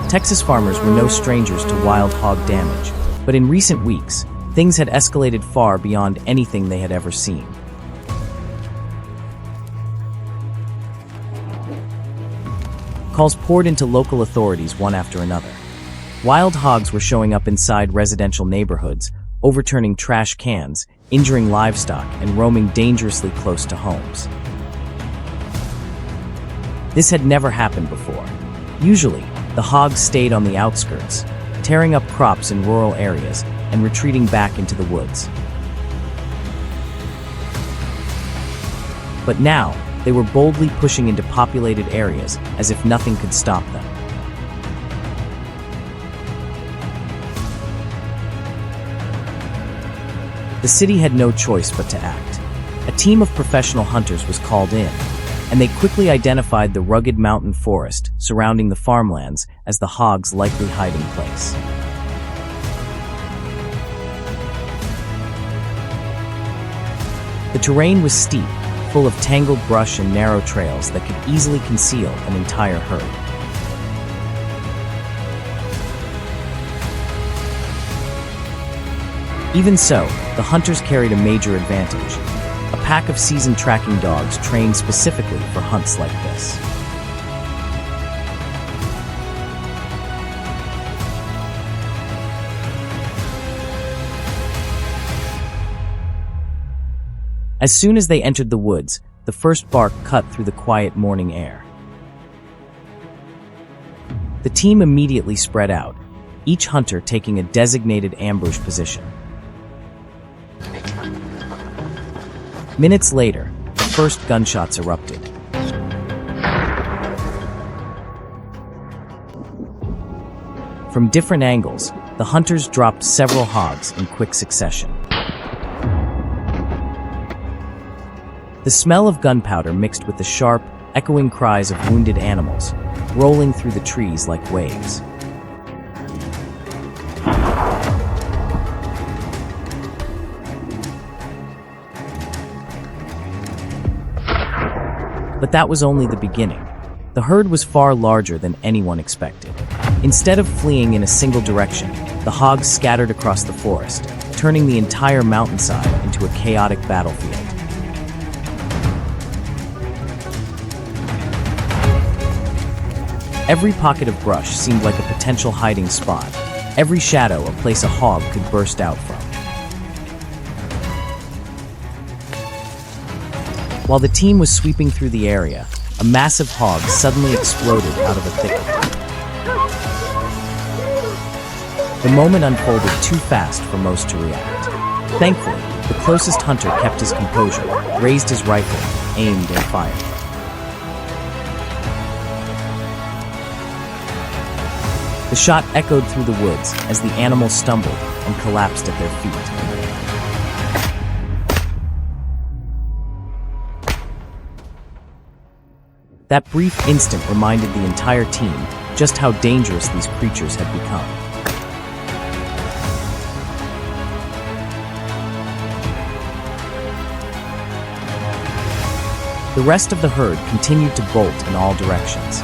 Texas farmers were no strangers to wild hog damage, but in recent weeks, things had escalated far beyond anything they had ever seen. Calls poured into local authorities one after another. Wild hogs were showing up inside residential neighborhoods, overturning trash cans, injuring livestock, and roaming dangerously close to homes. This had never happened before. Usually, the hogs stayed on the outskirts, tearing up crops in rural areas and retreating back into the woods. But now, they were boldly pushing into populated areas as if nothing could stop them. The city had no choice but to act. A team of professional hunters was called in, and they quickly identified the rugged mountain forest surrounding the farmlands as the hogs' likely hiding place. The terrain was steep, full of tangled brush and narrow trails that could easily conceal an entire herd. Even so, the hunters carried a major advantage: a pack of seasoned tracking dogs trained specifically for hunts like this. As soon as they entered the woods, the first bark cut through the quiet morning air. The team immediately spread out, each hunter taking a designated ambush position. Minutes later, the first gunshots erupted. From different angles, the hunters dropped several hogs in quick succession. The smell of gunpowder mixed with the sharp, echoing cries of wounded animals, rolling through the trees like waves. But that was only the beginning. The herd was far larger than anyone expected. Instead of fleeing in a single direction, the hogs scattered across the forest, turning the entire mountainside into a chaotic battlefield. Every pocket of brush seemed like a potential hiding spot, every shadow a place a hog could burst out from. While the team was sweeping through the area, a massive hog suddenly exploded out of a thicket. The moment unfolded too fast for most to react. Thankfully, the closest hunter kept his composure, raised his rifle, aimed and fired. The shot echoed through the woods as the animal stumbled and collapsed at their feet. That brief instant reminded the entire team just how dangerous these creatures had become. The rest of the herd continued to bolt in all directions.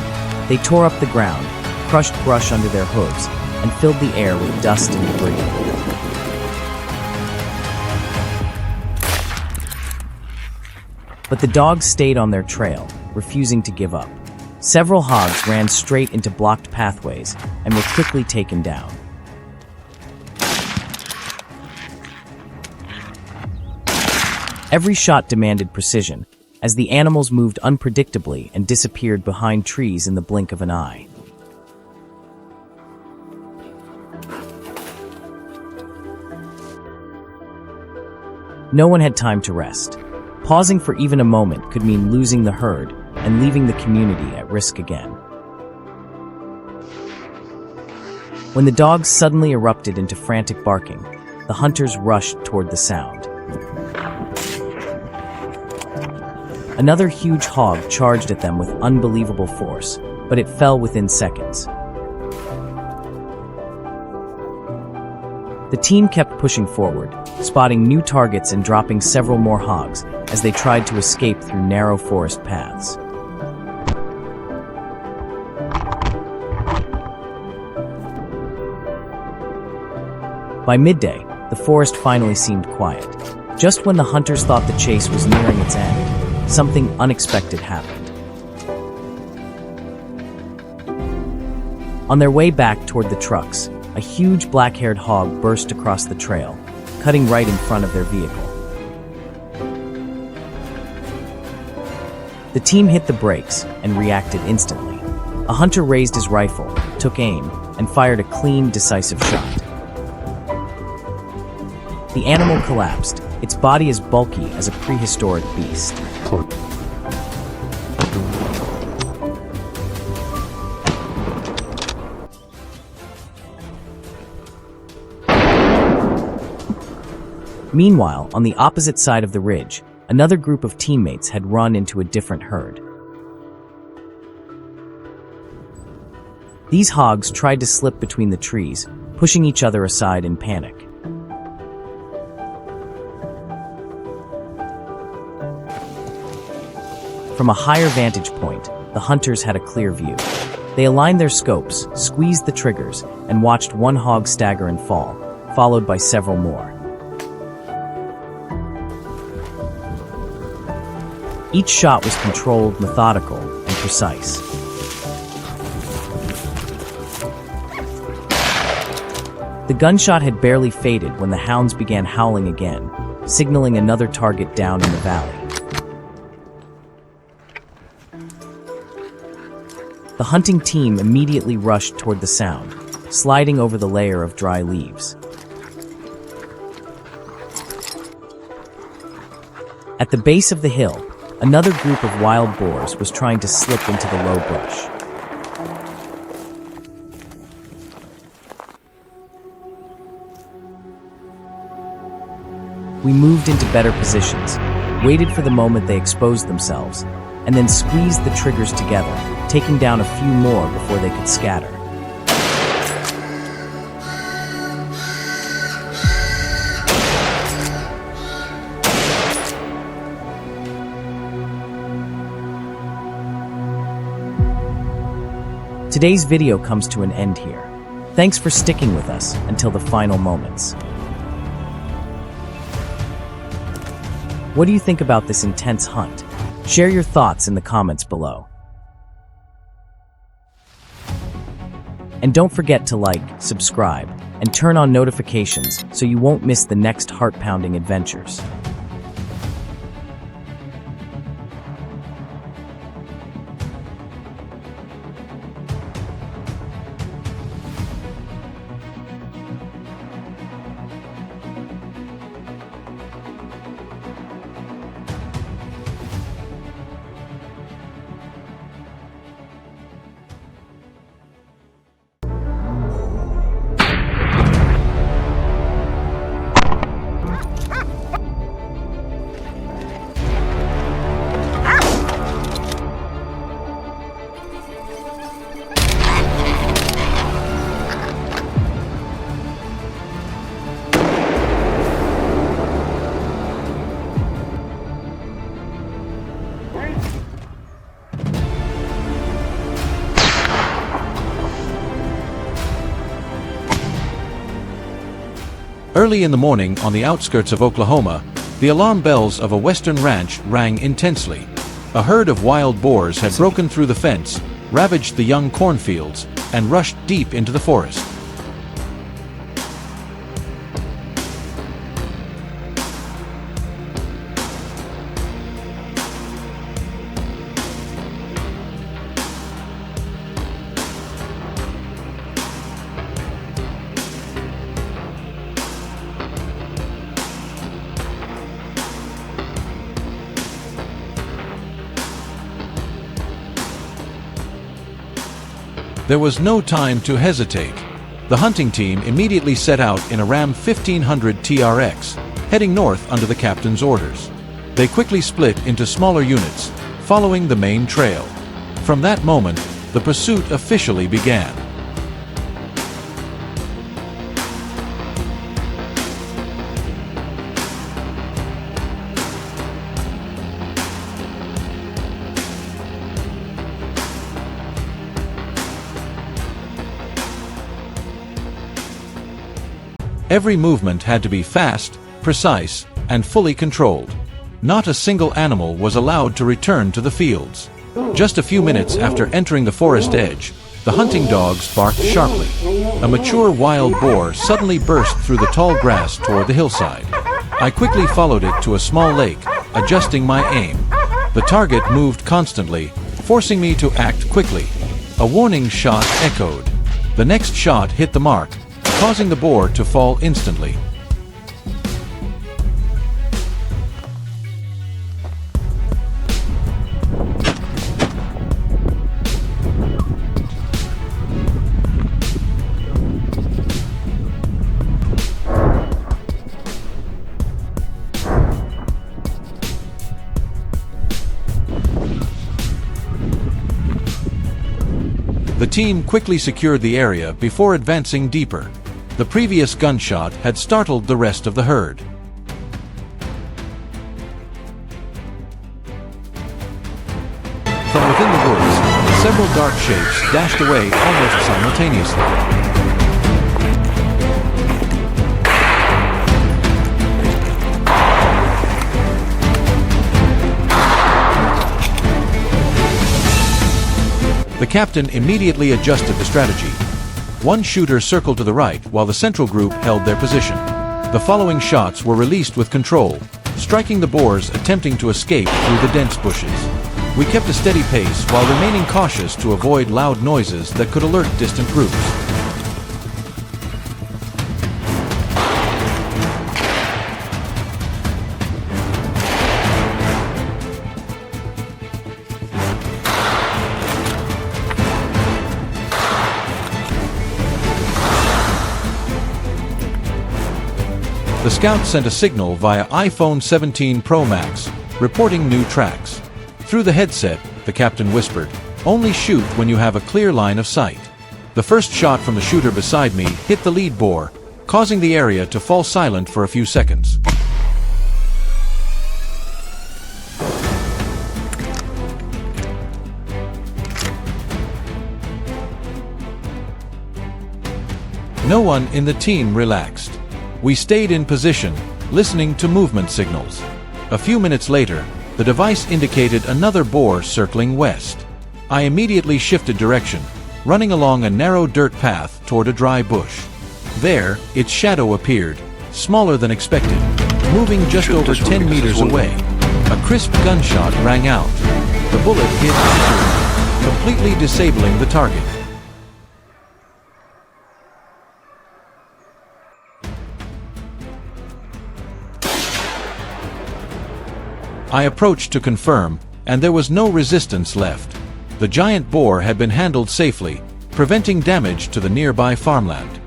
They tore up the ground, crushed brush under their hooves, and filled the air with dust and debris. But the dogs stayed on their trail, refusing to give up. Several hogs ran straight into blocked pathways and were quickly taken down. Every shot demanded precision, as the animals moved unpredictably and disappeared behind trees in the blink of an eye. No one had time to rest. Pausing for even a moment could mean losing the herd and leaving the community at risk again. When the dogs suddenly erupted into frantic barking, the hunters rushed toward the sound. Another huge hog charged at them with unbelievable force, but it fell within seconds. The team kept pushing forward, spotting new targets and dropping several more hogs as they tried to escape through narrow forest paths. By midday, the forest finally seemed quiet. Just when the hunters thought the chase was nearing its end, something unexpected happened. On their way back toward the trucks, a huge black-haired hog burst across the trail, cutting right in front of their vehicle. The team hit the brakes and reacted instantly. A hunter raised his rifle, took aim, and fired a clean, decisive shot. The animal collapsed, its body as bulky as a prehistoric beast. Meanwhile, on the opposite side of the ridge, another group of teammates had run into a different herd. These hogs tried to slip between the trees, pushing each other aside in panic. From a higher vantage point, the hunters had a clear view. They aligned their scopes, squeezed the triggers, and watched one hog stagger and fall, followed by several more. Each shot was controlled, methodical, and precise. The gunshot had barely faded when the hounds began howling again, signaling another target down in the valley. The hunting team immediately rushed toward the sound, sliding over the layer of dry leaves. At the base of the hill, another group of wild boars was trying to slip into the low brush. We moved into better positions, waited for the moment they exposed themselves, and then squeezed the triggers together, taking down a few more before they could scatter. Today's video comes to an end here. Thanks for sticking with us until the final moments. What do you think about this intense hunt? Share your thoughts in the comments below. And don't forget to like, subscribe, and turn on notifications so you won't miss the next heart-pounding adventures. Early in the morning on the outskirts of Oklahoma, the alarm bells of a western ranch rang intensely. A herd of wild boars had broken through the fence, ravaged the young cornfields, and rushed deep into the forest. There was no time to hesitate. The hunting team immediately set out in a Ram 1500 TRX, heading north under the captain's orders. They quickly split into smaller units, following the main trail. From that moment, the pursuit officially began. Every movement had to be fast, precise, and fully controlled. Not a single animal was allowed to return to the fields. Just a few minutes after entering the forest edge, the hunting dogs barked sharply. A mature wild boar suddenly burst through the tall grass toward the hillside. I quickly followed it to a small lake, adjusting my aim. The target moved constantly, forcing me to act quickly. A warning shot echoed. The next shot hit the mark, causing the boar to fall instantly. The team quickly secured the area before advancing deeper. The previous gunshot had startled the rest of the herd. From within the woods, several dark shapes dashed away almost simultaneously. The captain immediately adjusted the strategy. One shooter circled to the right while the central group held their position. The following shots were released with control, striking the boars attempting to escape through the dense bushes. We kept a steady pace while remaining cautious to avoid loud noises that could alert distant groups. The scout sent a signal via iPhone 17 Pro Max, reporting new tracks. Through the headset, the captain whispered, "Only shoot when you have a clear line of sight." The first shot from the shooter beside me hit the lead boar, causing the area to fall silent for a few seconds. No one in the team relaxed. We stayed in position, listening to movement signals. A few minutes later, the device indicated another boar circling west. I immediately shifted direction, running along a narrow dirt path toward a dry bush. There, its shadow appeared, smaller than expected, moving just over 10 meters away. A crisp gunshot rang out. The bullet hit accurate, completely disabling the target. I approached to confirm, and there was no resistance left. The giant boar had been handled safely, preventing damage to the nearby farmland.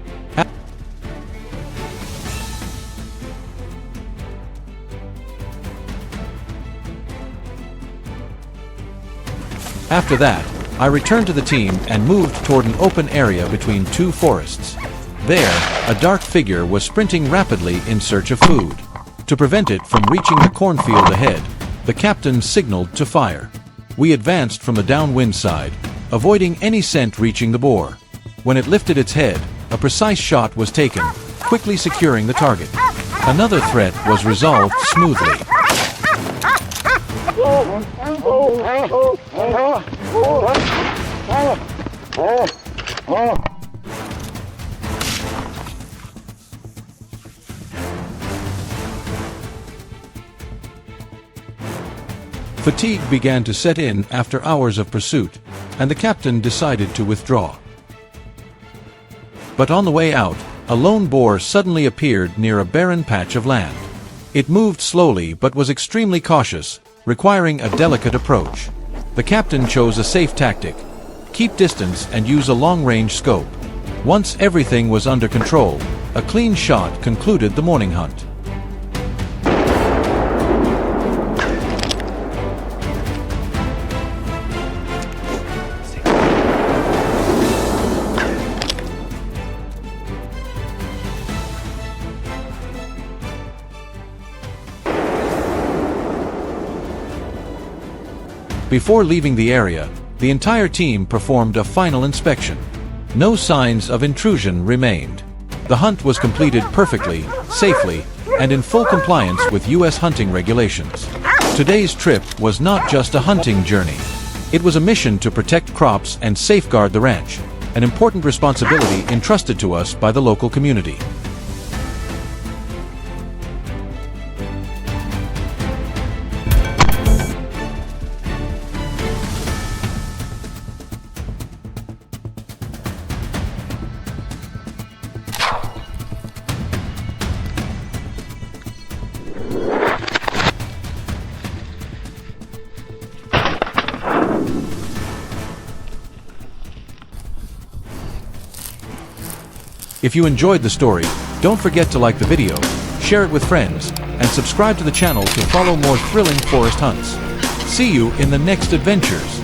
After that, I returned to the team and moved toward an open area between two forests. There, a dark figure was sprinting rapidly in search of food. To prevent it from reaching the cornfield ahead, the captain signaled to fire. We advanced from the downwind side, avoiding any scent reaching the boar. When it lifted its head, a precise shot was taken, quickly securing the target. Another threat was resolved smoothly. Fatigue began to set in after hours of pursuit, and the captain decided to withdraw. But on the way out, a lone boar suddenly appeared near a barren patch of land. It moved slowly but was extremely cautious, requiring a delicate approach. The captain chose a safe tactic: keep distance and use a long-range scope. Once everything was under control, a clean shot concluded the morning hunt. Before leaving the area, the entire team performed a final inspection. No signs of intrusion remained. The hunt was completed perfectly, safely, and in full compliance with U.S. hunting regulations. Today's trip was not just a hunting journey. It was a mission to protect crops and safeguard the ranch, an important responsibility entrusted to us by the local community. If you enjoyed the story, don't forget to like the video, share it with friends, and subscribe to the channel to follow more thrilling forest hunts. See you in the next adventures.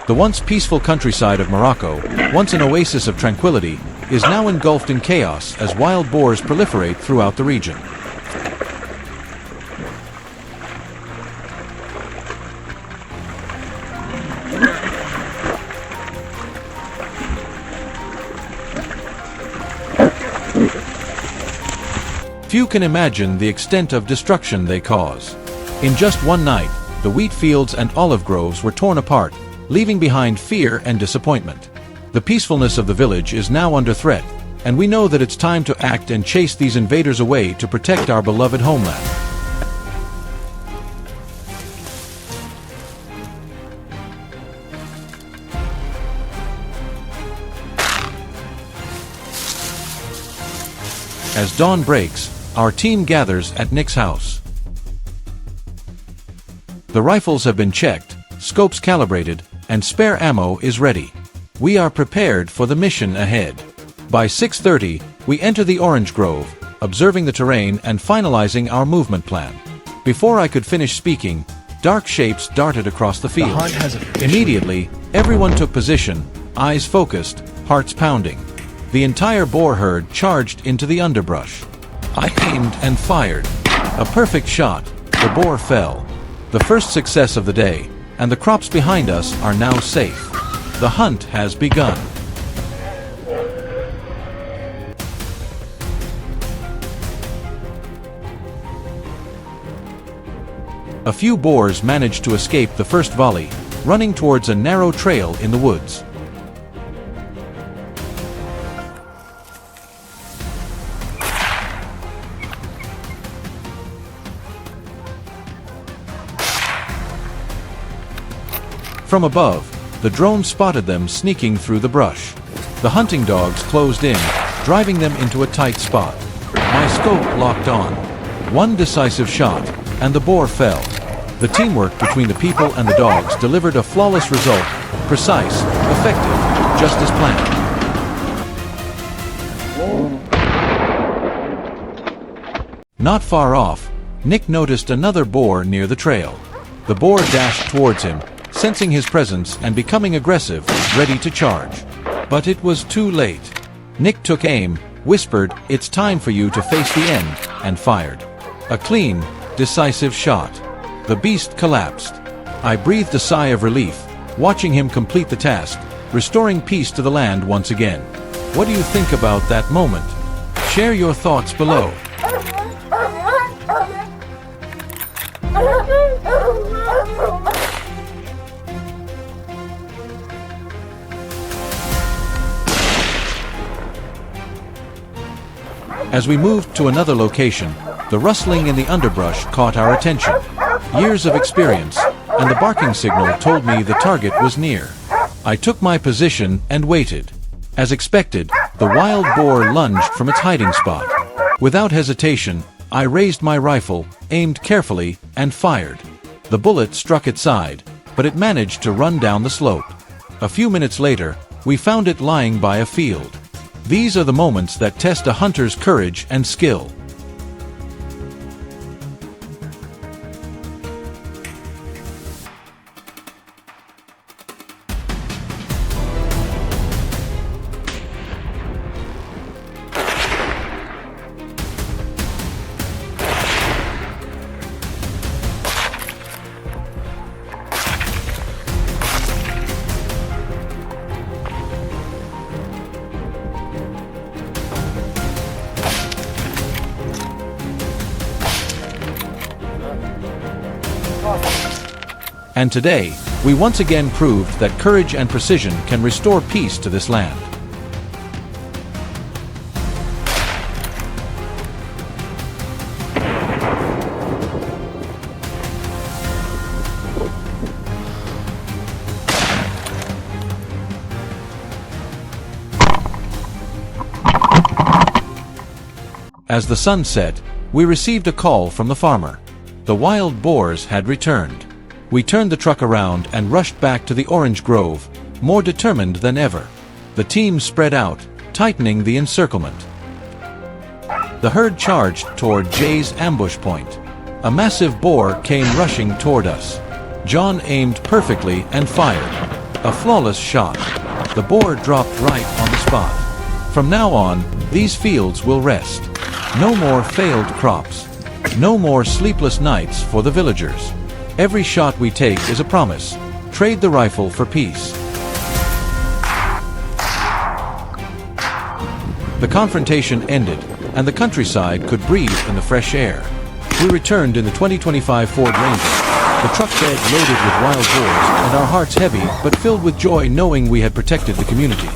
The once peaceful countryside of Morocco, once an oasis of tranquility, is now engulfed in chaos as wild boars proliferate throughout the region. Few can imagine the extent of destruction they cause. In just one night, the wheat fields and olive groves were torn apart, leaving behind fear and disappointment. The peacefulness of the village is now under threat, and we know that it's time to act and chase these invaders away to protect our beloved homeland. As dawn breaks, our team gathers at Nick's house. The rifles have been checked, scopes calibrated, and spare ammo is ready. We are prepared for the mission ahead. By 6:30, we enter the orange grove, observing the terrain and finalizing our movement plan. Before I could finish speaking, dark shapes darted across the field. Immediately, everyone took position, eyes focused, hearts pounding. The entire boar herd charged into the underbrush. I aimed and fired. A perfect shot. The boar fell. The first success of the day, and the crops behind us are now safe. The hunt has begun. A few boars managed to escape the first volley, running towards a narrow trail in the woods. From above, the drone spotted them sneaking through the brush. The hunting dogs closed in, driving them into a tight spot. My scope locked on. One decisive shot, and the boar fell. The teamwork between the people and the dogs delivered a flawless result, precise, effective, just as planned. Not far off, Nick noticed another boar near the trail. The boar dashed towards him, sensing his presence and becoming aggressive, ready to charge. But it was too late. Nick took aim, whispered, "It's time for you to face the end," and fired. A clean, decisive shot. The beast collapsed. I breathed a sigh of relief, watching him complete the task, restoring peace to the land once again. What do you think about that moment? Share your thoughts below. As we moved to another location, the rustling in the underbrush caught our attention. Years of experience, and the barking signal told me the target was near. I took my position and waited. As expected, the wild boar lunged from its hiding spot. Without hesitation, I raised my rifle, aimed carefully, and fired. The bullet struck its side, but it managed to run down the slope. A few minutes later, we found it lying by a field. These are the moments that test a hunter's courage and skill. And today, we once again proved that courage and precision can restore peace to this land. As the sun set, we received a call from the farmer. The wild boars had returned. We turned the truck around and rushed back to the orange grove, more determined than ever. The team spread out, tightening the encirclement. The herd charged toward Jay's ambush point. A massive boar came rushing toward us. John aimed perfectly and fired. A flawless shot. The boar dropped right on the spot. From now on, these fields will rest. No more failed crops. No more sleepless nights for the villagers. Every shot we take is a promise. Trade the rifle for peace. The confrontation ended, and the countryside could breathe in the fresh air. We returned in the 2025 Ford Ranger, the truck bed loaded with wild boars, and our hearts heavy but filled with joy knowing we had protected the community.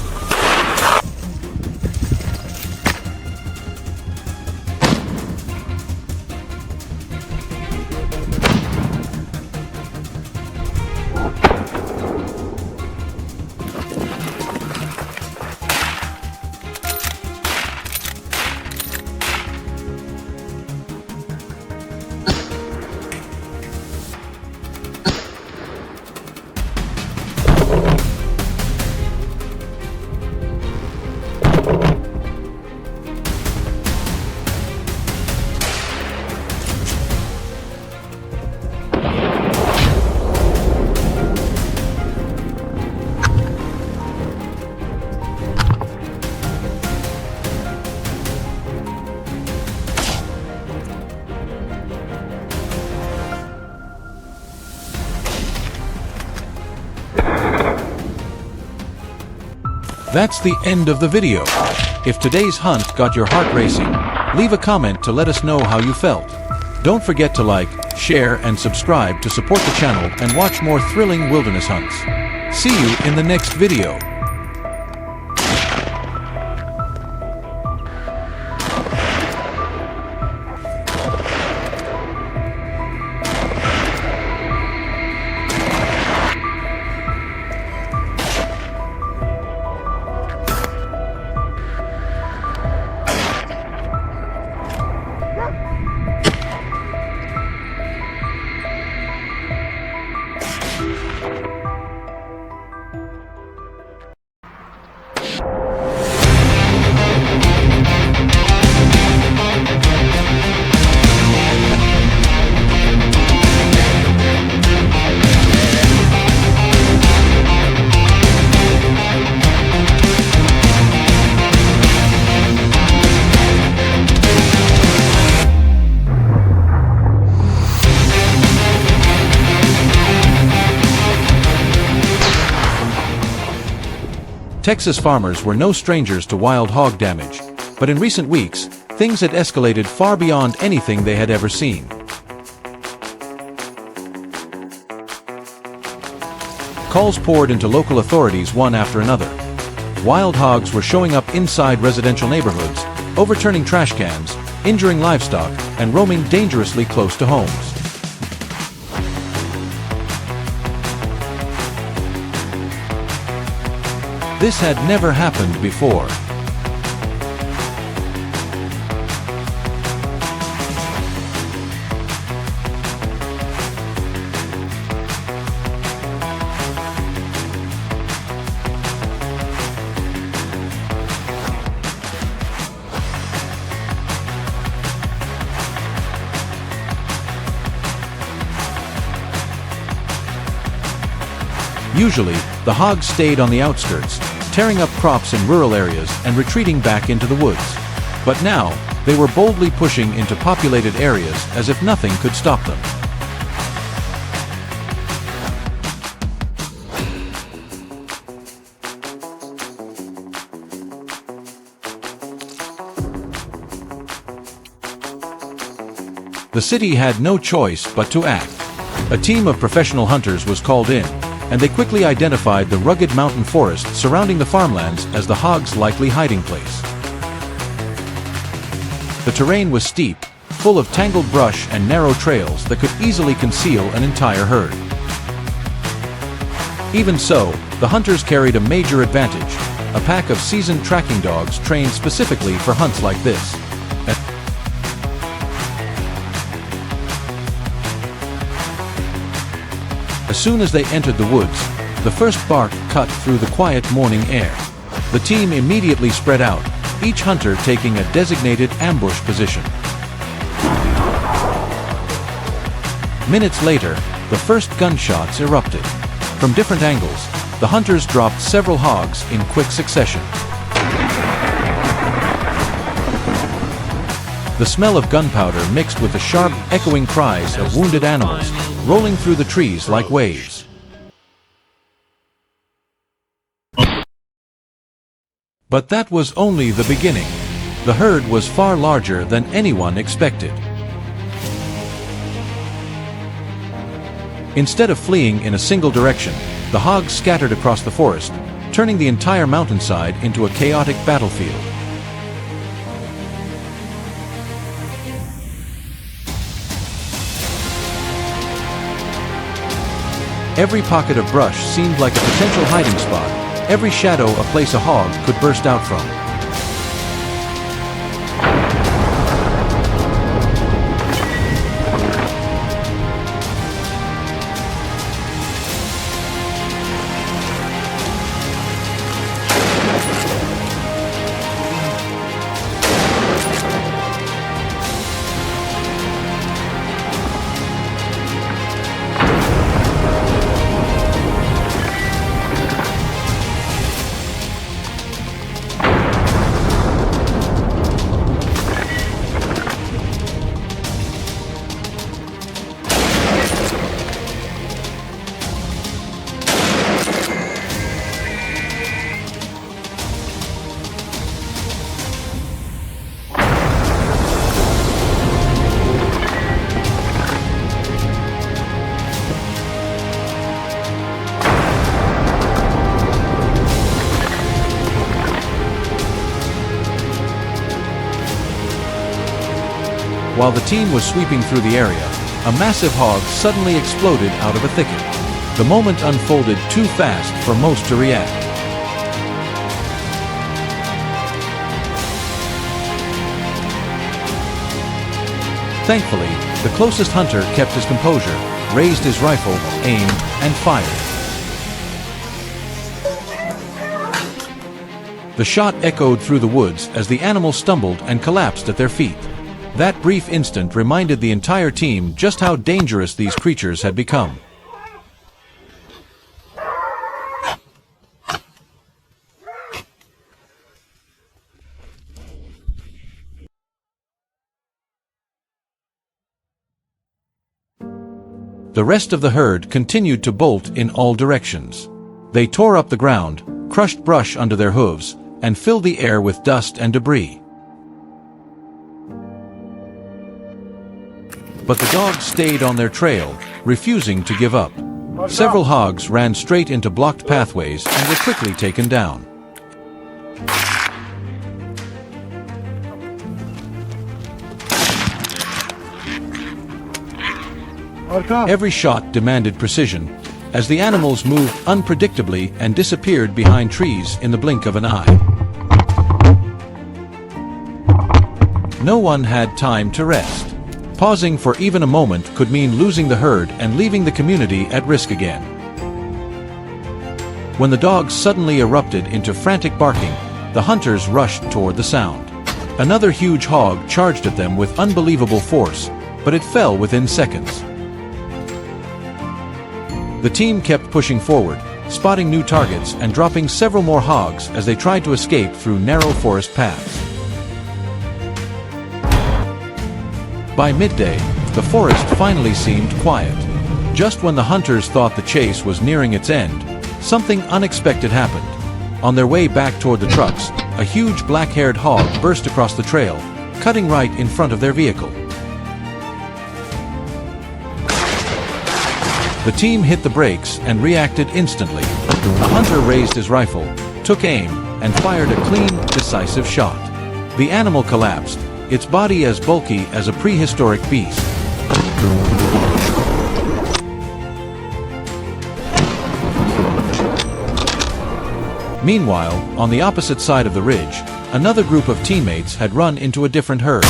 That's the end of the video. If today's hunt got your heart racing, leave a comment to let us know how you felt. Don't forget to like, share, and subscribe to support the channel and watch more thrilling wilderness hunts. See you in the next video. Texas farmers were no strangers to wild hog damage, but in recent weeks, things had escalated far beyond anything they had ever seen. Calls poured into local authorities one after another. Wild hogs were showing up inside residential neighborhoods, overturning trash cans, injuring livestock, and roaming dangerously close to homes. This had never happened before. Usually, the hogs stayed on the outskirts, tearing up crops in rural areas and retreating back into the woods. But now, they were boldly pushing into populated areas as if nothing could stop them. The city had no choice but to act. A team of professional hunters was called in, and they quickly identified the rugged mountain forest surrounding the farmlands as the hogs' likely hiding place. The terrain was steep, full of tangled brush and narrow trails that could easily conceal an entire herd. Even so, the hunters carried a major advantage: a pack of seasoned tracking dogs trained specifically for hunts like this. As soon as they entered the woods, the first bark cut through the quiet morning air. The team immediately spread out, each hunter taking a designated ambush position. Minutes later, the first gunshots erupted. From different angles, the hunters dropped several hogs in quick succession. The smell of gunpowder mixed with the sharp, echoing cries of wounded animals, rolling through the trees like waves. But that was only the beginning. The herd was far larger than anyone expected. Instead of fleeing in a single direction, the hogs scattered across the forest, turning the entire mountainside into a chaotic battlefield. Every pocket of brush seemed like a potential hiding spot, every shadow a place a hog could burst out from. While the team was sweeping through the area, a massive hog suddenly exploded out of a thicket. The moment unfolded too fast for most to react. Thankfully, the closest hunter kept his composure, raised his rifle, aimed, and fired. The shot echoed through the woods as the animal stumbled and collapsed at their feet. That brief instant reminded the entire team just how dangerous these creatures had become. The rest of the herd continued to bolt in all directions. They tore up the ground, crushed brush under their hooves, and filled the air with dust and debris. But the dogs stayed on their trail, refusing to give up. Several hogs ran straight into blocked pathways and were quickly taken down. Every shot demanded precision, as the animals moved unpredictably and disappeared behind trees in the blink of an eye. No one had time to rest. Pausing for even a moment could mean losing the herd and leaving the community at risk again. When the dogs suddenly erupted into frantic barking, the hunters rushed toward the sound. Another huge hog charged at them with unbelievable force, but it fell within seconds. The team kept pushing forward, spotting new targets and dropping several more hogs as they tried to escape through narrow forest paths. By midday, the forest finally seemed quiet. Just when the hunters thought the chase was nearing its end, something unexpected happened. On their way back toward the trucks, a huge black-haired hog burst across the trail, cutting right in front of their vehicle. The team hit the brakes and reacted instantly. The hunter raised his rifle, took aim, and fired a clean, decisive shot. The animal collapsed, its body as bulky as a prehistoric beast. Meanwhile, on the opposite side of the ridge, another group of teammates had run into a different herd.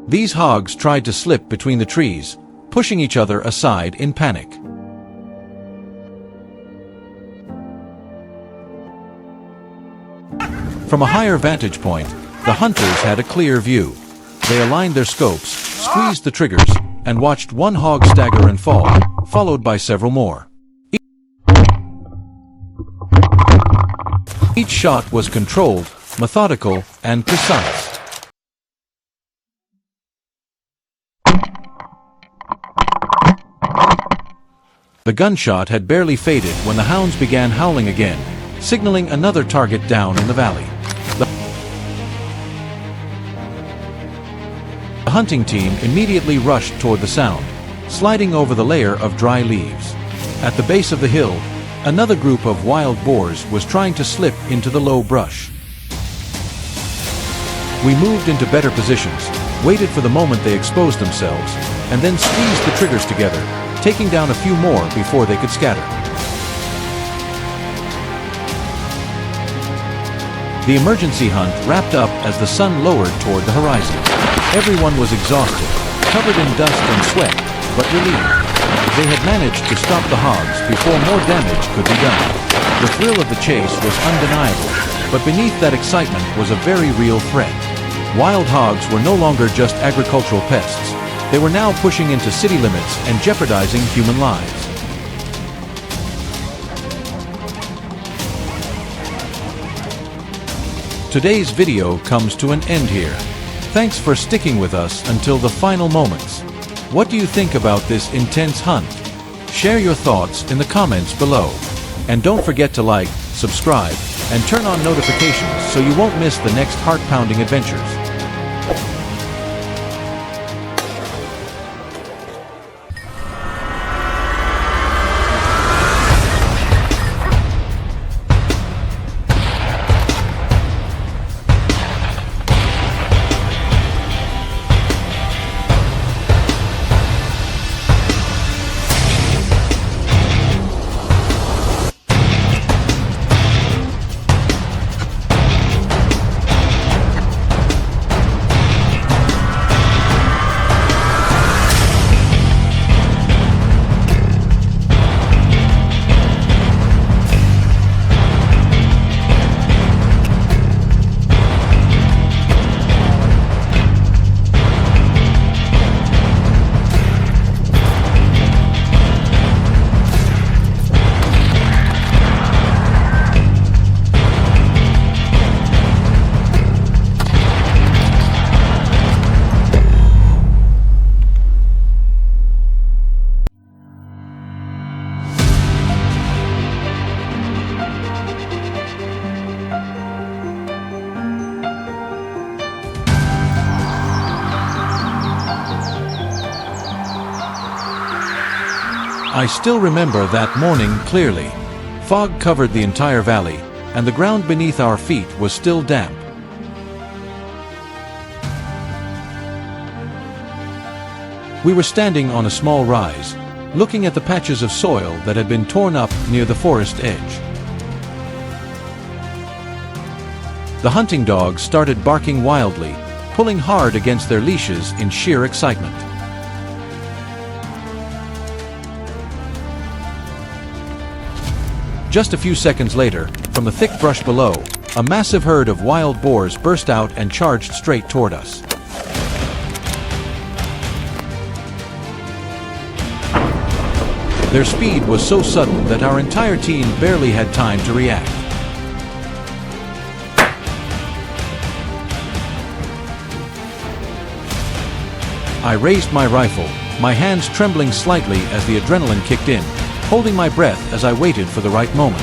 These hogs tried to slip between the trees, pushing each other aside in panic. From a higher vantage point, the hunters had a clear view. They aligned their scopes, squeezed the triggers, and watched one hog stagger and fall, followed by several more. Each shot was controlled, methodical, and precise. The gunshot had barely faded when the hounds began howling again, signaling another target down in the valley. The hunting team immediately rushed toward the sound, sliding over the layer of dry leaves. At the base of the hill, another group of wild boars was trying to slip into the low brush. We moved into better positions, waited for the moment they exposed themselves, and then squeezed the triggers together, taking down a few more before they could scatter. The emergency hunt wrapped up as the sun lowered toward the horizon. Everyone was exhausted, covered in dust and sweat, but relieved. They had managed to stop the hogs before more damage could be done. The thrill of the chase was undeniable, but beneath that excitement was a very real threat. Wild hogs were no longer just agricultural pests. They were now pushing into city limits and jeopardizing human lives. Today's video comes to an end here. Thanks for sticking with us until the final moments. What do you think about this intense hunt? Share your thoughts in the comments below. And don't forget to like, subscribe, and turn on notifications so you won't miss the next heart-pounding adventures. I still remember that morning clearly. Fog covered the entire valley, and the ground beneath our feet was still damp. We were standing on a small rise, looking at the patches of soil that had been torn up near the forest edge. The hunting dogs started barking wildly, pulling hard against their leashes in sheer excitement. Just a few seconds later, from the thick brush below, a massive herd of wild boars burst out and charged straight toward us. Their speed was so sudden that our entire team barely had time to react. I raised my rifle, my hands trembling slightly as the adrenaline kicked in, holding my breath as I waited for the right moment.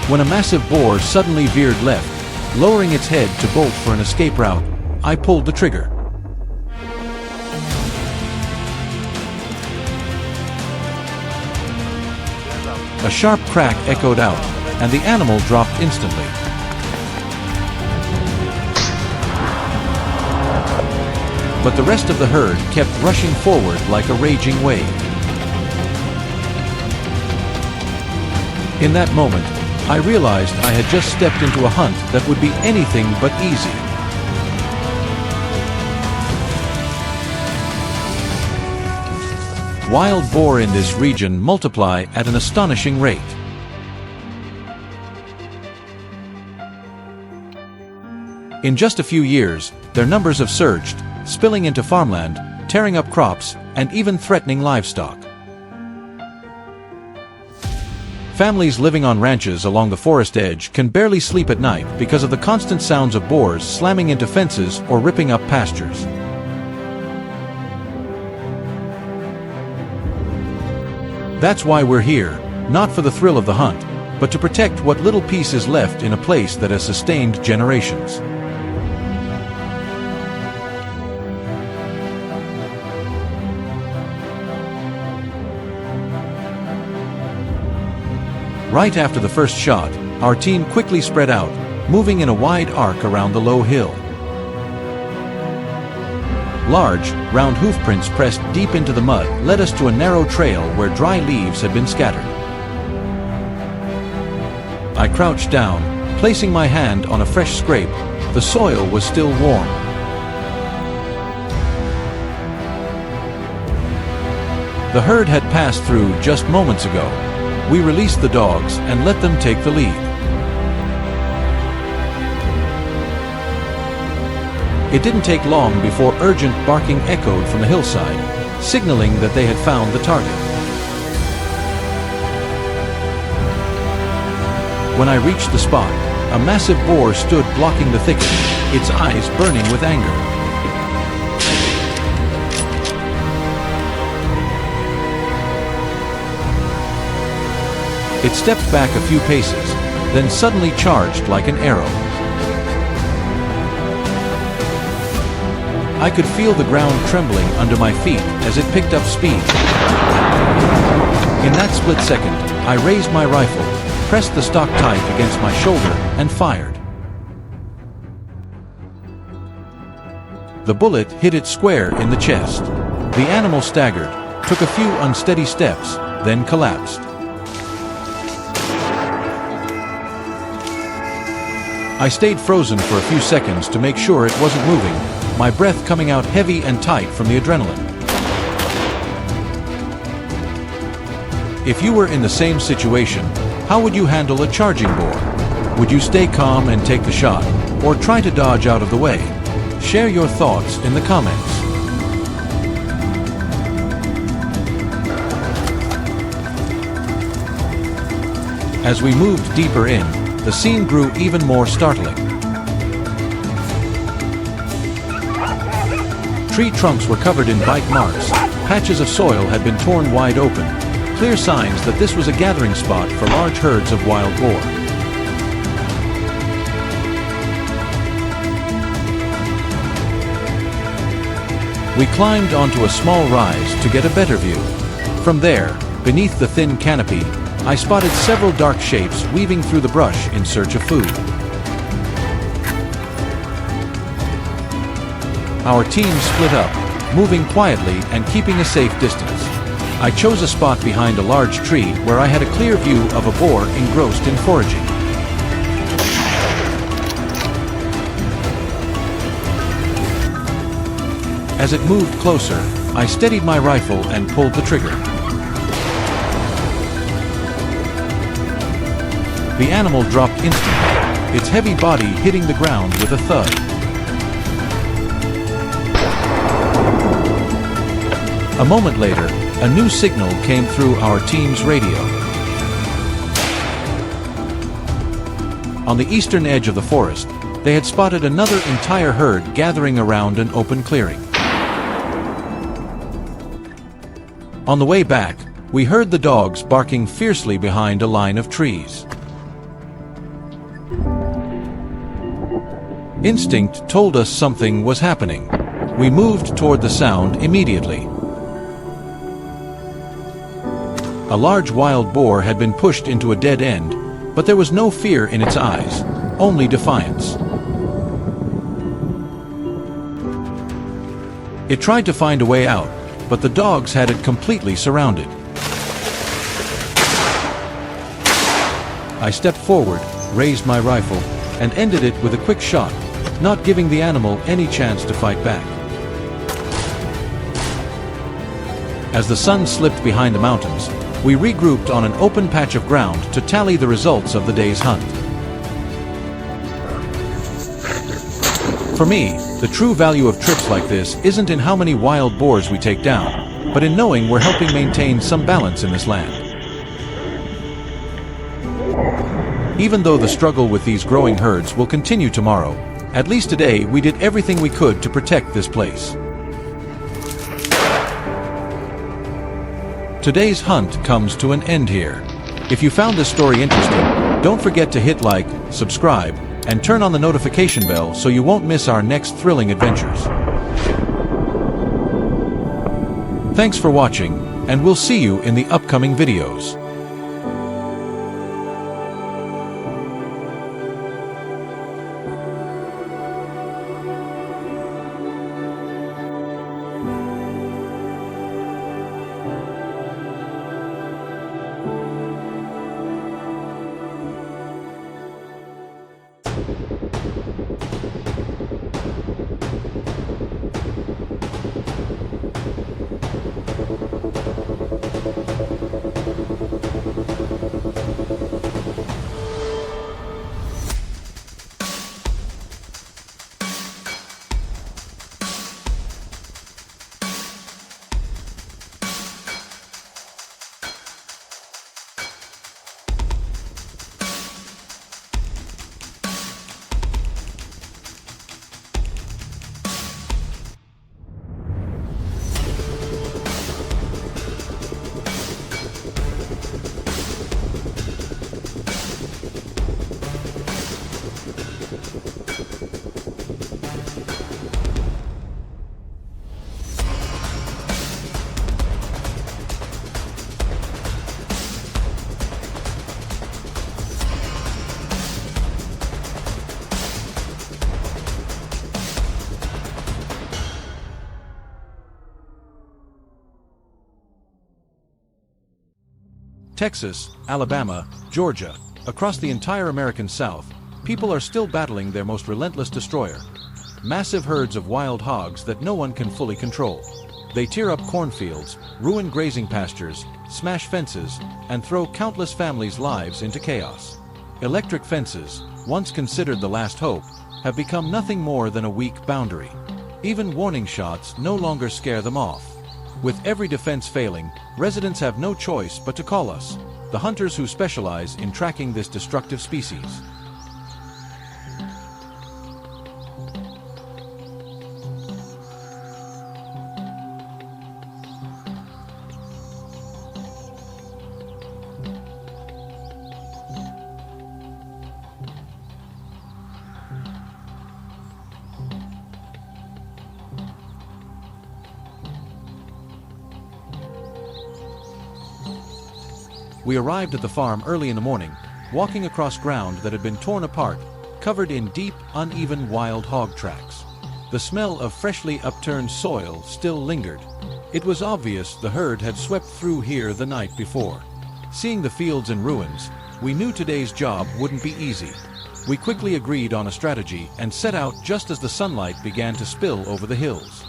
When a massive boar suddenly veered left, lowering its head to bolt for an escape route, I pulled the trigger. A sharp crack echoed out, and the animal dropped instantly. But the rest of the herd kept rushing forward like a raging wave. In that moment, I realized I had just stepped into a hunt that would be anything but easy. Wild boar in this region multiply at an astonishing rate. In just a few years, their numbers have surged, spilling into farmland, tearing up crops, and even threatening livestock. Families living on ranches along the forest edge can barely sleep at night because of the constant sounds of boars slamming into fences or ripping up pastures. That's why we're here, not for the thrill of the hunt, but to protect what little piece is left in a place that has sustained generations. Right after the first shot, our team quickly spread out, moving in a wide arc around the low hill. Large, round hoofprints pressed deep into the mud led us to a narrow trail where dry leaves had been scattered. I crouched down, placing my hand on a fresh scrape. The soil was still warm. The herd had passed through just moments ago. We released the dogs and let them take the lead. It didn't take long before urgent barking echoed from the hillside, signaling that they had found the target. When I reached the spot, a massive boar stood blocking the thicket, its eyes burning with anger. It stepped back a few paces, then suddenly charged like an arrow. I could feel the ground trembling under my feet as it picked up speed. In that split second, I raised my rifle, pressed the stock tight against my shoulder, and fired. The bullet hit it square in the chest. The animal staggered, took a few unsteady steps, then collapsed. I stayed frozen for a few seconds to make sure it wasn't moving, my breath coming out heavy and tight from the adrenaline. If you were in the same situation, how would you handle a charging boar? Would you stay calm and take the shot, or try to dodge out of the way? Share your thoughts in the comments. As we moved deeper in, the scene grew even more startling. Tree trunks were covered in bite marks, patches of soil had been torn wide open, clear signs that this was a gathering spot for large herds of wild boar. We climbed onto a small rise to get a better view. From there, beneath the thin canopy, I spotted several dark shapes weaving through the brush in search of food. Our team split up, moving quietly and keeping a safe distance. I chose a spot behind a large tree where I had a clear view of a boar engrossed in foraging. As it moved closer, I steadied my rifle and pulled the trigger. The animal dropped instantly, its heavy body hitting the ground with a thud. A moment later, a new signal came through our team's radio. On the eastern edge of the forest, they had spotted another entire herd gathering around an open clearing. On the way back, we heard the dogs barking fiercely behind a line of trees. Instinct told us something was happening. We moved toward the sound immediately. A large wild boar had been pushed into a dead end, but there was no fear in its eyes, only defiance. It tried to find a way out, but the dogs had it completely surrounded. I stepped forward, raised my rifle, and ended it with a quick shot, not giving the animal any chance to fight back. As the sun slipped behind the mountains, we regrouped on an open patch of ground to tally the results of the day's hunt. For me, the true value of trips like this isn't in how many wild boars we take down, but in knowing we're helping maintain some balance in this land. Even though the struggle with these growing herds will continue tomorrow, at least today we did everything we could to protect this place. Today's hunt comes to an end here. If you found this story interesting, don't forget to hit like, subscribe, and turn on the notification bell so you won't miss our next thrilling adventures. Thanks for watching, and we'll see you in the upcoming videos. Texas, Alabama, Georgia, across the entire American South, people are still battling their most relentless destroyer. Massive herds of wild hogs that no one can fully control. They tear up cornfields, ruin grazing pastures, smash fences, and throw countless families' lives into chaos. Electric fences, once considered the last hope, have become nothing more than a weak boundary. Even warning shots no longer scare them off. With every defense failing, residents have no choice but to call us, the hunters who specialize in tracking this destructive species. We arrived at the farm early in the morning, walking across ground that had been torn apart, covered in deep, uneven wild hog tracks. The smell of freshly upturned soil still lingered. It was obvious the herd had swept through here the night before. Seeing the fields in ruins, we knew today's job wouldn't be easy. We quickly agreed on a strategy and set out just as the sunlight began to spill over the hills.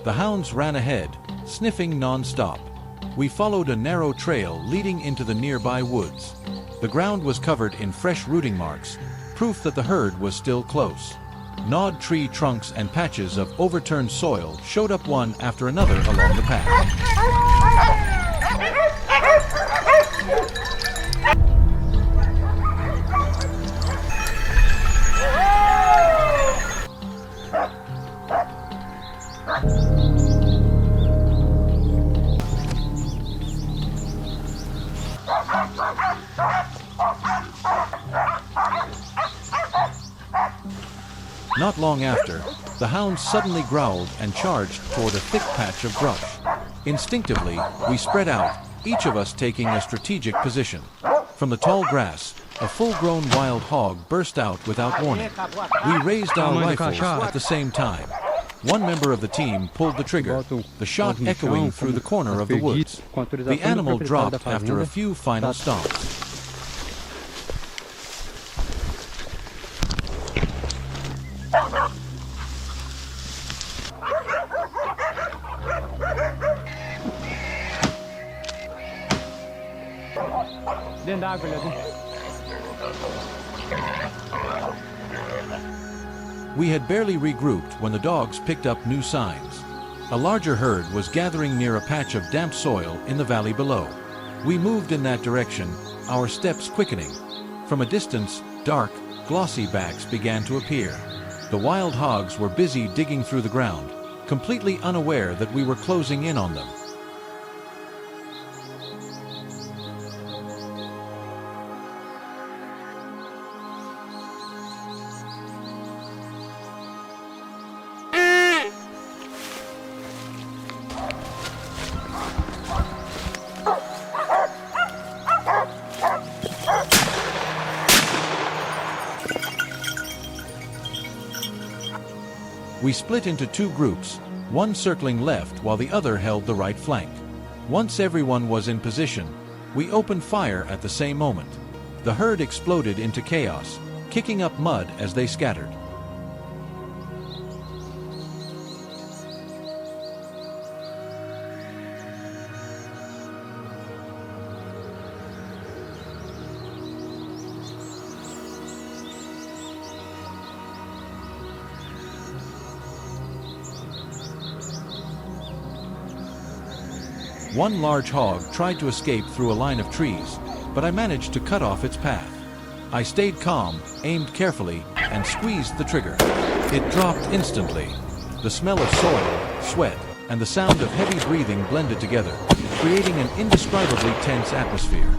The hounds ran ahead, sniffing non-stop. We followed a narrow trail leading into the nearby woods. The ground was covered in fresh rooting marks, proof that the herd was still close. Gnawed tree trunks and patches of overturned soil showed up one after another along the path. Not long after, the hounds suddenly growled and charged toward a thick patch of brush. Instinctively, we spread out, each of us taking a strategic position. From the tall grass, a full-grown wild hog burst out without warning. We raised our rifles at the same time. One member of the team pulled the trigger, the shot echoing through the corner of the woods. The animal dropped after a few final stomps. We had barely regrouped when the dogs picked up new signs. A larger herd was gathering near a patch of damp soil in the valley below. We moved in that direction, our steps quickening. From a distance, dark, glossy backs began to appear. The wild hogs were busy digging through the ground, completely unaware that we were closing in on them. We split into two groups, one circling left while the other held the right flank. Once everyone was in position, we opened fire at the same moment. The herd exploded into chaos, kicking up mud as they scattered. One large hog tried to escape through a line of trees, but I managed to cut off its path. I stayed calm, aimed carefully, and squeezed the trigger. It dropped instantly. The smell of soil, sweat, and the sound of heavy breathing blended together, creating an indescribably tense atmosphere.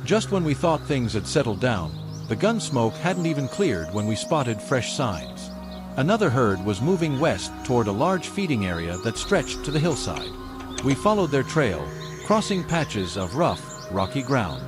Just when we thought things had settled down, the gun smoke hadn't even cleared when we spotted fresh signs. Another herd was moving west toward a large feeding area that stretched to the hillside. We followed their trail, crossing patches of rough, rocky ground.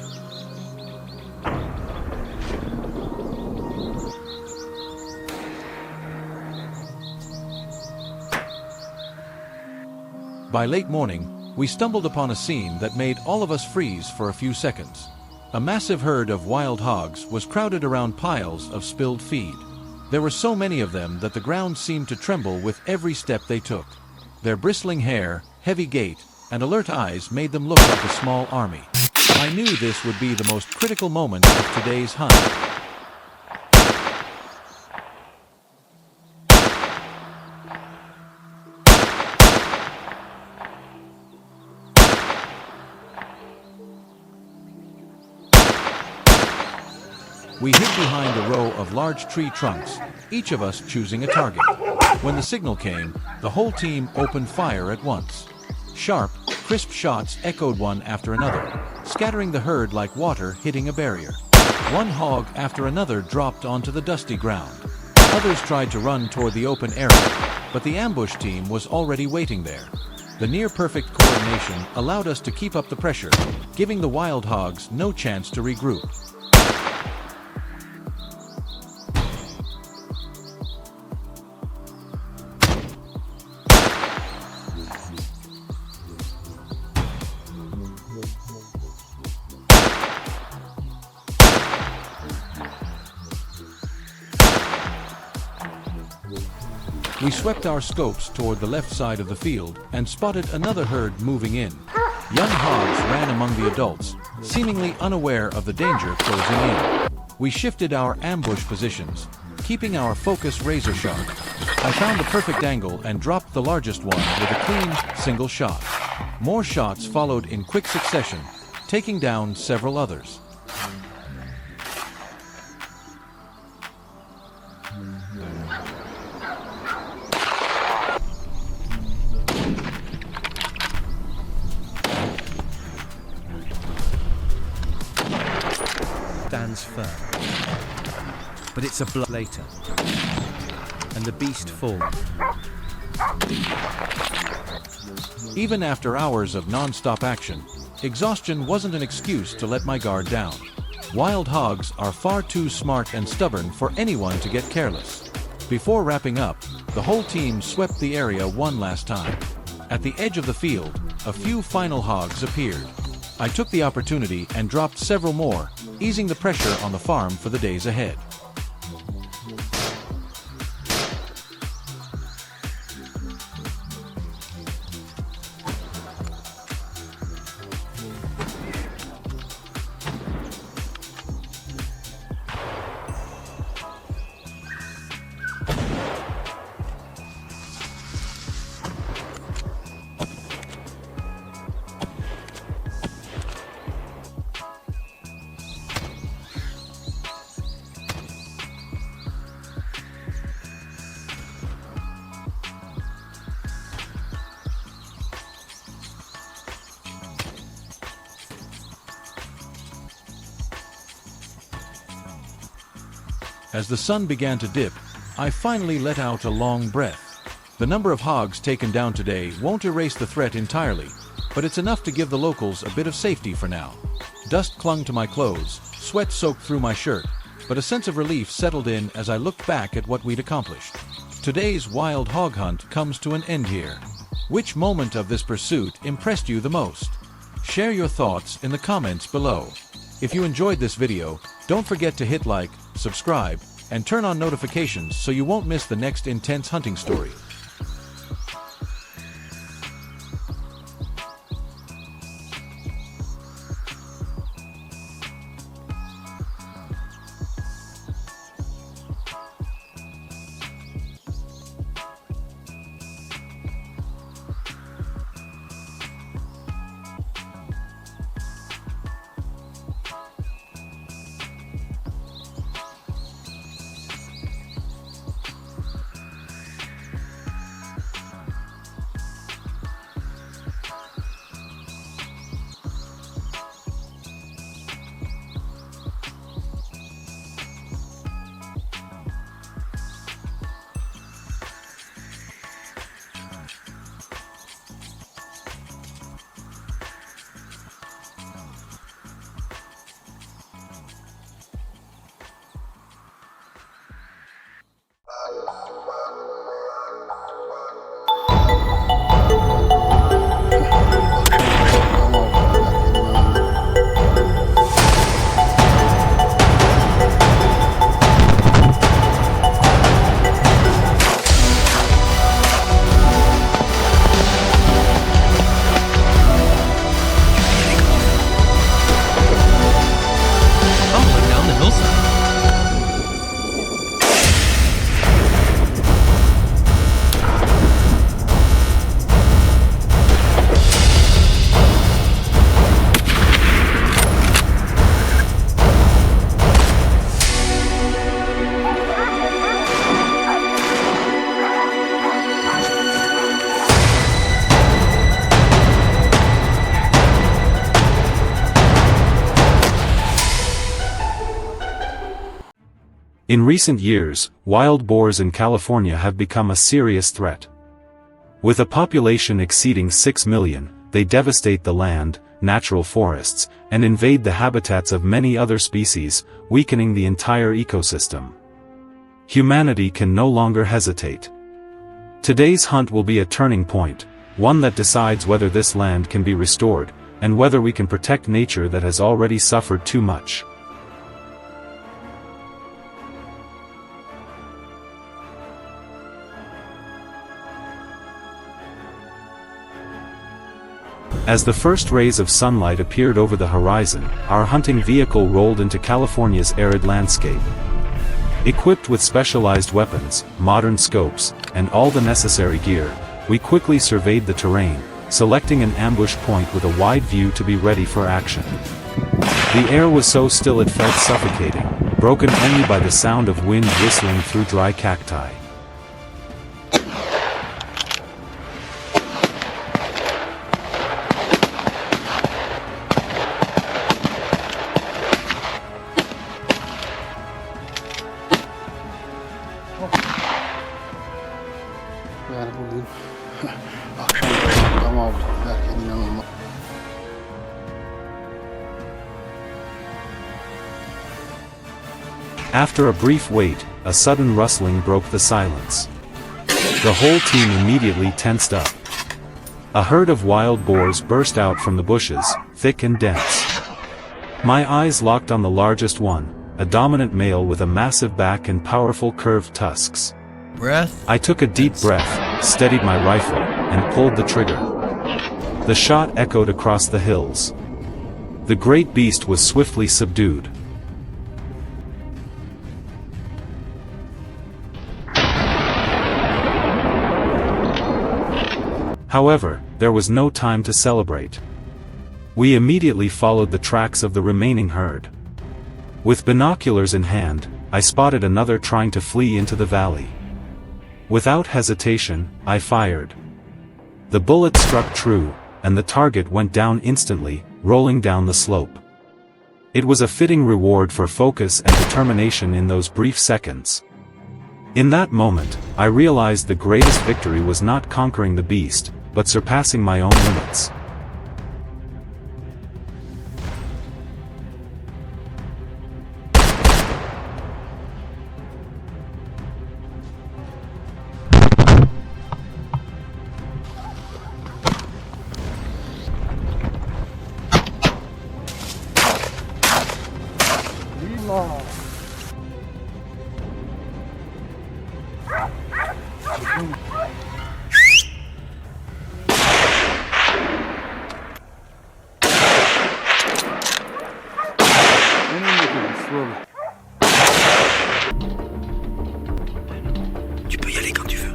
By late morning, we stumbled upon a scene that made all of us freeze for a few seconds. A massive herd of wild hogs was crowded around piles of spilled feed. There were so many of them that the ground seemed to tremble with every step they took. Their bristling hair, heavy gait, and alert eyes made them look like a small army. I knew this would be the most critical moment of today's hunt. We hid behind a row of large tree trunks, each of us choosing a target. When the signal came, the whole team opened fire at once. Sharp, crisp shots echoed one after another, scattering the herd like water hitting a barrier. One hog after another dropped onto the dusty ground. Others tried to run toward the open area, but the ambush team was already waiting there. The near-perfect coordination allowed us to keep up the pressure, giving the wild hogs no chance to regroup. We swept our scopes toward the left side of the field and spotted another herd moving in. Young hogs ran among the adults, seemingly unaware of the danger closing in. We shifted our ambush positions, keeping our focus razor sharp. I found the perfect angle and dropped the largest one with a clean, single shot. More shots followed in quick succession, taking down several others. Stands firm, but it's a blow later, and the beast falls. Even after hours of non-stop action, exhaustion wasn't an excuse to let my guard down. Wild hogs are far too smart and stubborn for anyone to get careless. Before wrapping up, the whole team swept the area one last time. At the edge of the field, a few final hogs appeared. I took the opportunity and dropped several more, easing the pressure on the farm for the days ahead. As the sun began to dip, I finally let out a long breath. The number of hogs taken down today won't erase the threat entirely, but it's enough to give the locals a bit of safety for now. Dust clung to my clothes, sweat soaked through my shirt, but a sense of relief settled in as I looked back at what we'd accomplished. Today's wild hog hunt comes to an end here. Which moment of this pursuit impressed you the most? Share your thoughts in the comments below. If you enjoyed this video, don't forget to hit like, subscribe, and turn on notifications so you won't miss the next intense hunting story. In recent years, wild boars in California have become a serious threat. With a population exceeding 6 million, they devastate the land, natural forests, and invade the habitats of many other species, weakening the entire ecosystem. Humanity can no longer hesitate. Today's hunt will be a turning point, one that decides whether this land can be restored, and whether we can protect nature that has already suffered too much. As the first rays of sunlight appeared over the horizon, our hunting vehicle rolled into California's arid landscape. Equipped with specialized weapons, modern scopes, and all the necessary gear, we quickly surveyed the terrain, selecting an ambush point with a wide view to be ready for action. The air was so still it felt suffocating, broken only by the sound of wind whistling through dry cacti. Yani bugün akşam tam avladık derken inanılmaz. After a brief wait, a sudden rustling broke the silence. The whole team immediately tensed up. A herd of wild boars burst out from the bushes, thick and dense. My eyes locked on the largest one, a dominant male with a massive back and powerful curved tusks. I took a deep breath, steadied my rifle, and pulled the trigger. The shot echoed across the hills. The great beast was swiftly subdued. However, there was no time to celebrate. We immediately followed the tracks of the remaining herd. With binoculars in hand, I spotted another trying to flee into the valley. Without hesitation, I fired. The bullet struck true, and the target went down instantly, rolling down the slope. It was a fitting reward for focus and determination in those brief seconds. In that moment, I realized the greatest victory was not conquering the beast, but surpassing my own limits. Tu peux y aller quand tu veux.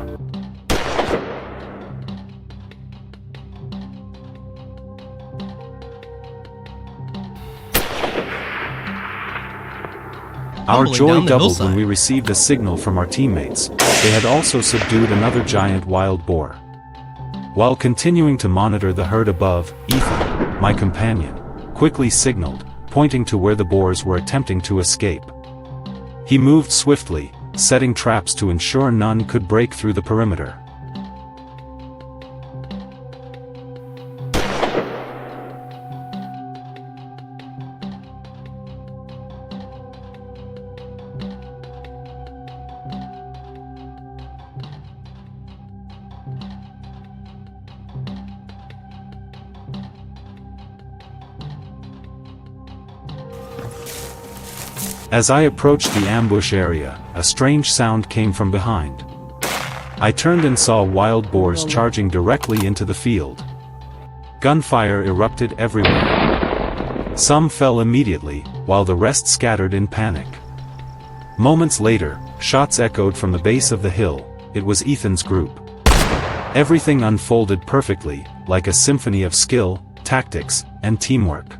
Our Tumbling joy down the doubled hillside. when we received a signal from our teammates. They had also subdued another giant wild boar. While continuing to monitor the herd above, Ethan, my companion, quickly signaled, pointing to where the boars were attempting to escape. He moved swiftly, setting traps to ensure none could break through the perimeter. As I approached the ambush area, a strange sound came from behind. I turned and saw wild boars charging directly into the field. Gunfire erupted everywhere. Some fell immediately, while the rest scattered in panic. Moments later, shots echoed from the base of the hill. It was Ethan's group. Everything unfolded perfectly, like a symphony of skill, tactics, and teamwork.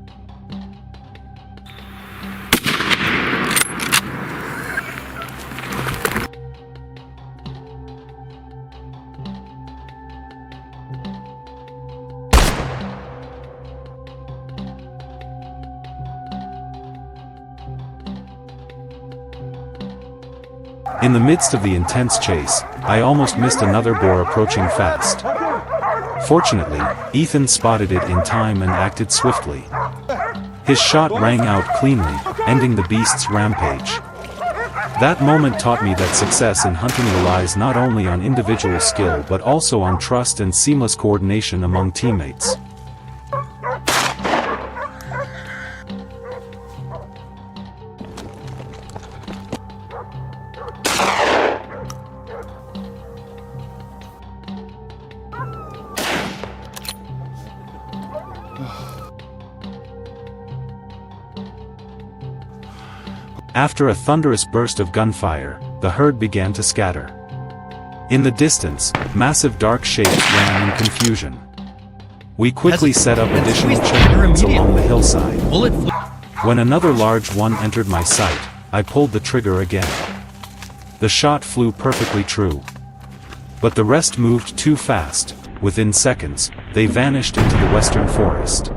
In the midst of the intense chase, I almost missed another boar approaching fast. Fortunately, Ethan spotted it in time and acted swiftly. His shot rang out cleanly, ending the beast's rampage. That moment taught me that success in hunting relies not only on individual skill but also on trust and seamless coordination among teammates. After a thunderous burst of gunfire, the herd began to scatter. In the distance, massive dark shapes ran in confusion. We quickly set up additional checkpoints along the hillside. When another large one entered my sight, I pulled the trigger again. The shot flew perfectly true. But the rest moved too fast. Within seconds, they vanished into the western forest.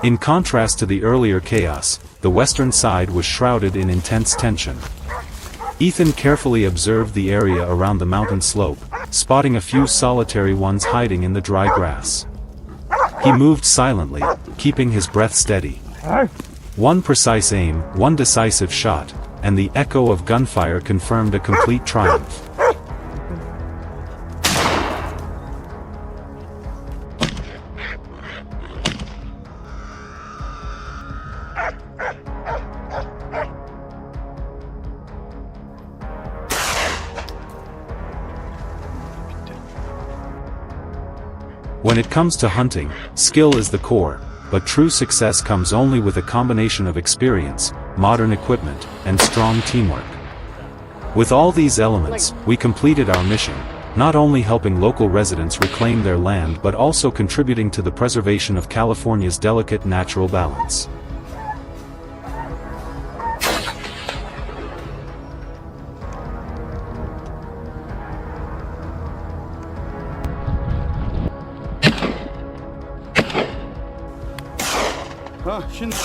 In contrast to the earlier chaos, the western side was shrouded in intense tension. Ethan carefully observed the area around the mountain slope, spotting a few solitary ones hiding in the dry grass. He moved silently, keeping his breath steady. One precise aim, one decisive shot, and the echo of gunfire confirmed a complete triumph. When it comes to hunting, skill is the core, but true success comes only with a combination of experience, modern equipment, and strong teamwork. With all these elements, we completed our mission, not only helping local residents reclaim their land but also contributing to the preservation of California's delicate natural balance. Şimdi